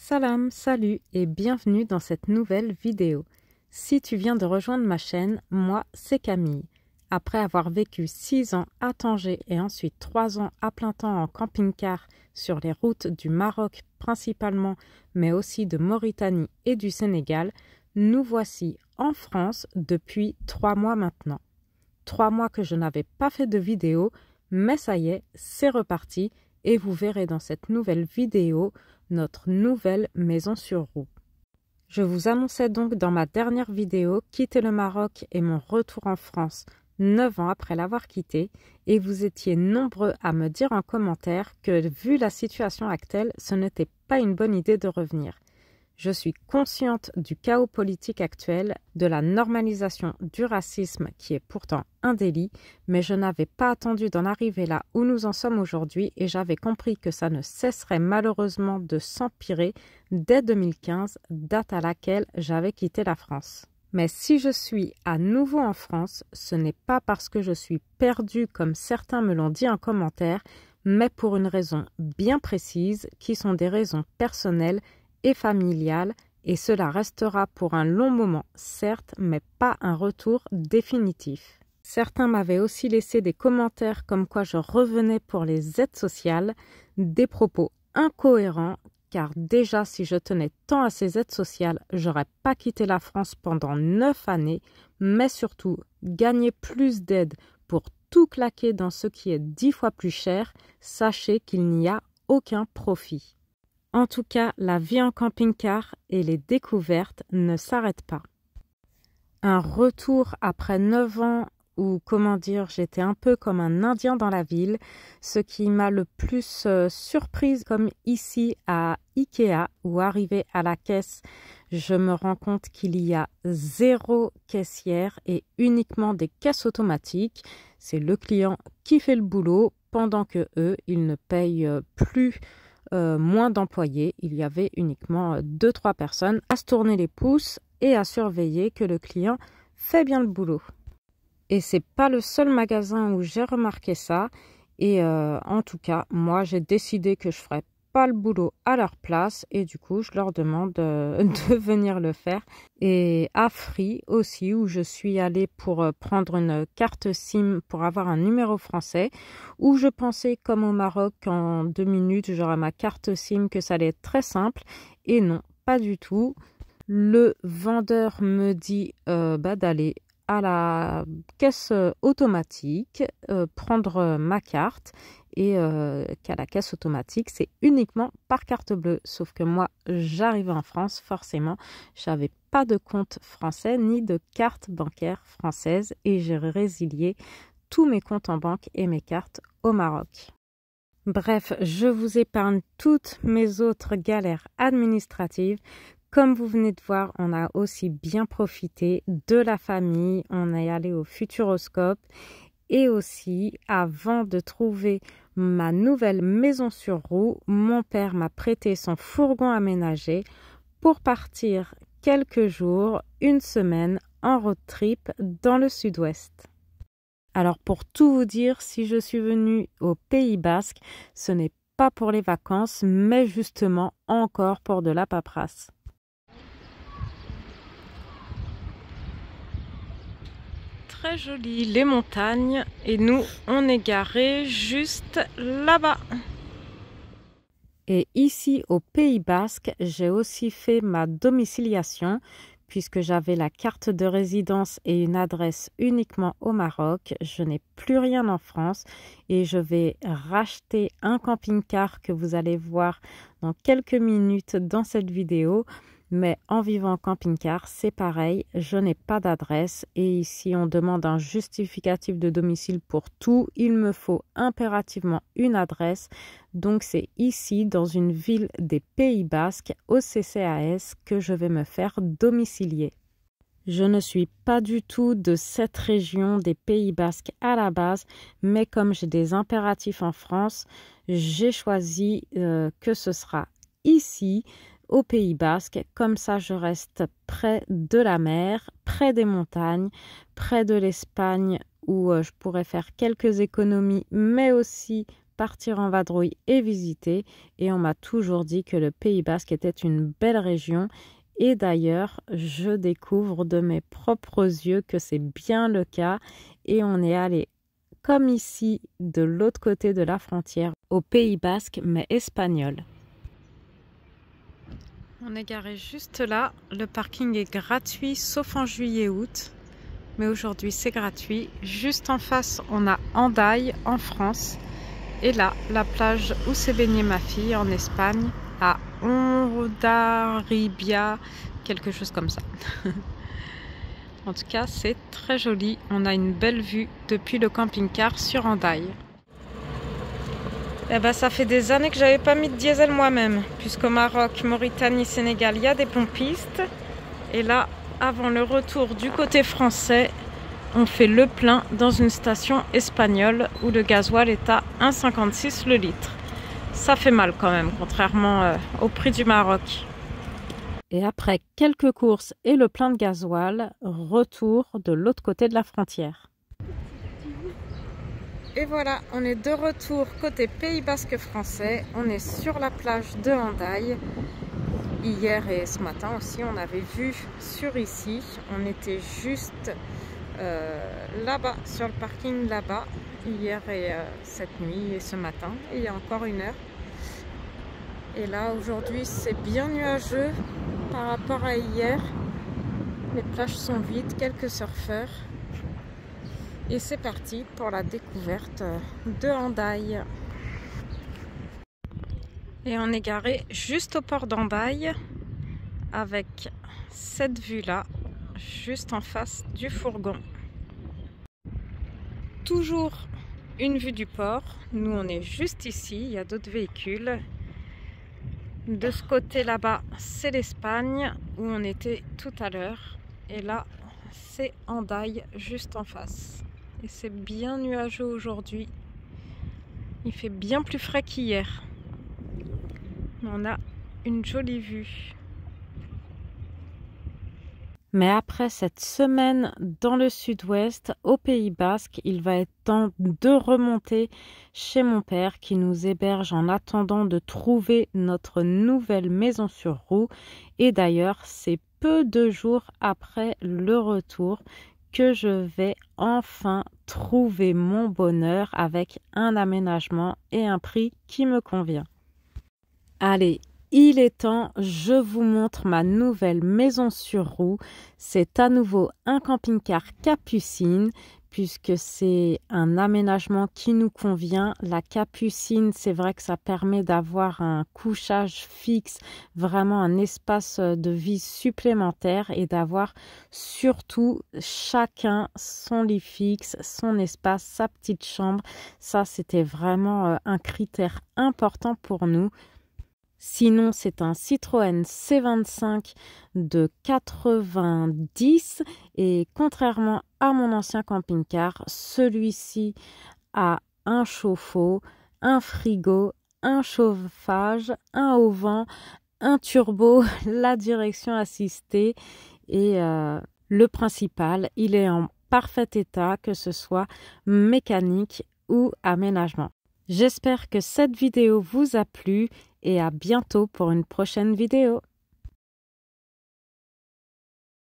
Salam, salut et bienvenue dans cette nouvelle vidéo. Si tu viens de rejoindre ma chaîne, moi c'est Camille. Après avoir vécu 6 ans à Tanger et ensuite 3 ans à plein temps en camping-car sur les routes du Maroc principalement, mais aussi de Mauritanie et du Sénégal, nous voici en France depuis 3 mois maintenant. 3 mois que je n'avais pas fait de vidéo, mais ça y est, c'est reparti et vous verrez dans cette nouvelle vidéo notre nouvelle maison sur roue. Je vous annonçais donc dans ma dernière vidéo quitter le Maroc et mon retour en France 9 ans après l'avoir quitté et vous étiez nombreux à me dire en commentaire que vu la situation actuelle, ce n'était pas une bonne idée de revenir. Je suis consciente du chaos politique actuel, de la normalisation du racisme qui est pourtant un délit, mais je n'avais pas attendu d'en arriver là où nous en sommes aujourd'hui et j'avais compris que ça ne cesserait malheureusement de s'empirer dès 2015, date à laquelle j'avais quitté la France. Mais si je suis à nouveau en France, ce n'est pas parce que je suis perdue comme certains me l'ont dit en commentaire, mais pour une raison bien précise qui sont des raisons personnelles et familiale, et cela restera pour un long moment, certes, mais pas un retour définitif. Certains m'avaient aussi laissé des commentaires comme quoi je revenais pour les aides sociales, des propos incohérents, car déjà si je tenais tant à ces aides sociales, j'aurais pas quitté la France pendant 9 années, mais surtout gagner plus d'aides pour tout claquer dans ce qui est 10 fois plus cher, sachez qu'il n'y a aucun profit. En tout cas, la vie en camping-car et les découvertes ne s'arrêtent pas. Un retour après 9 ans où, j'étais un peu comme un Indien dans la ville, ce qui m'a le plus surprise comme ici à Ikea, où arrivé à la caisse, je me rends compte qu'il y a 0 caissière et uniquement des caisses automatiques. C'est le client qui fait le boulot pendant que eux, ils ne payent plus moins d'employés, il y avait uniquement 2-3 personnes à se tourner les pouces et à surveiller que le client fait bien le boulot. Et c'est pas le seul magasin où j'ai remarqué ça et en tout cas, moi j'ai décidé que je ferais pas le boulot à leur place et du coup je leur demande de venir le faire. Et à Free aussi où je suis allée pour prendre une carte SIM pour avoir un numéro français où je pensais comme au Maroc qu'en 2 minutes j'aurais ma carte SIM, que ça allait être très simple et non, pas du tout. Le vendeur me dit d'aller à la caisse automatique, prendre ma carte et qu'à la caisse automatique, c'est uniquement par carte bleue. Sauf que moi, j'arrivais en France, forcément, j'avais pas de compte français ni de carte bancaire française et j'ai résilié tous mes comptes en banque et mes cartes au Maroc. Bref, je vous épargne toutes mes autres galères administratives. Comme vous venez de voir, on a aussi bien profité de la famille, on est allé au Futuroscope et aussi, avant de trouver ma nouvelle maison sur roue, mon père m'a prêté son fourgon aménagé pour partir quelques jours, une semaine en road trip dans le sud-ouest. Alors pour tout vous dire, si je suis venue au Pays Basque, ce n'est pas pour les vacances, mais justement encore pour de la paperasse. Très joli les montagnes et nous on est garés juste là-bas. Et ici au Pays Basque, j'ai aussi fait ma domiciliation puisque j'avais la carte de résidence et une adresse uniquement au Maroc. Je n'ai plus rien en France et je vais racheter un camping-car que vous allez voir dans quelques minutes dans cette vidéo. Mais en vivant en camping-car, c'est pareil, je n'ai pas d'adresse et ici on demande un justificatif de domicile pour tout. Il me faut impérativement une adresse, donc c'est ici dans une ville des Pays Basques, au CCAS, que je vais me faire domicilier. Je ne suis pas du tout de cette région des Pays Basques à la base, mais comme j'ai des impératifs en France, j'ai choisi que ce sera ici, au Pays Basque, comme ça je reste près de la mer, près des montagnes, près de l'Espagne où je pourrais faire quelques économies, mais aussi partir en vadrouille et visiter. Et on m'a toujours dit que le Pays Basque était une belle région. Et d'ailleurs, je découvre de mes propres yeux que c'est bien le cas. Et on est allé, comme ici, de l'autre côté de la frontière, au Pays Basque, mais espagnol. On est garé juste là. Le parking est gratuit, sauf en juillet-août. Mais aujourd'hui, c'est gratuit. Juste en face, on a Hendaye, en France. Et là, la plage où s'est baignée ma fille, en Espagne, à Hondarribia, quelque chose comme ça. En tout cas, c'est très joli. On a une belle vue depuis le camping-car sur Hendaye. Eh ben, ça fait des années que j'avais pas mis de diesel moi-même, puisqu'au Maroc, Mauritanie, Sénégal, il y a des pompistes. Et là, avant le retour du côté français, on fait le plein dans une station espagnole où le gasoil est à 1,56 le litre. Ça fait mal quand même, contrairement au prix du Maroc. Et après quelques courses et le plein de gasoil, retour de l'autre côté de la frontière. Et voilà, on est de retour côté Pays Basque français. On est sur la plage de Hendaye. Hier et ce matin aussi, on avait vu sur ici. On était juste là-bas, sur le parking là-bas, hier et cette nuit et ce matin. Et il y a encore une heure. Et là, aujourd'hui, c'est bien nuageux par rapport à hier. Les plages sont vides, quelques surfeurs. Et c'est parti pour la découverte de Hendaye. Et on est garé juste au port d'Hendaye avec cette vue-là, juste en face du fourgon. Toujours une vue du port. Nous, on est juste ici. Il y a d'autres véhicules. De ce côté là-bas, c'est l'Espagne où on était tout à l'heure. Et là, c'est Hendaye juste en face. Et c'est bien nuageux aujourd'hui. Il fait bien plus frais qu'hier. On a une jolie vue. Mais après cette semaine dans le sud-ouest, au Pays Basque, il va être temps de remonter chez mon père qui nous héberge en attendant de trouver notre nouvelle maison sur roue. Et d'ailleurs, c'est peu de jours après le retour que je vais enfin trouver mon bonheur avec un aménagement et un prix qui me convient. Allez, il est temps, je vous montre ma nouvelle maison sur roue. C'est à nouveau un camping-car Capucine puisque c'est un aménagement qui nous convient. La Capucine, c'est vrai que ça permet d'avoir un couchage fixe, vraiment un espace de vie supplémentaire et d'avoir surtout chacun son lit fixe, son espace, sa petite chambre. Ça, c'était vraiment un critère important pour nous. Sinon, c'est un Citroën C25 de 90 et contrairement à mon ancien camping-car, celui-ci a un chauffe-eau, un frigo, un chauffage, un haut-vent, un turbo, la direction assistée et le principal, il est en parfait état, que ce soit mécanique ou aménagement. J'espère que cette vidéo vous a plu et à bientôt pour une prochaine vidéo.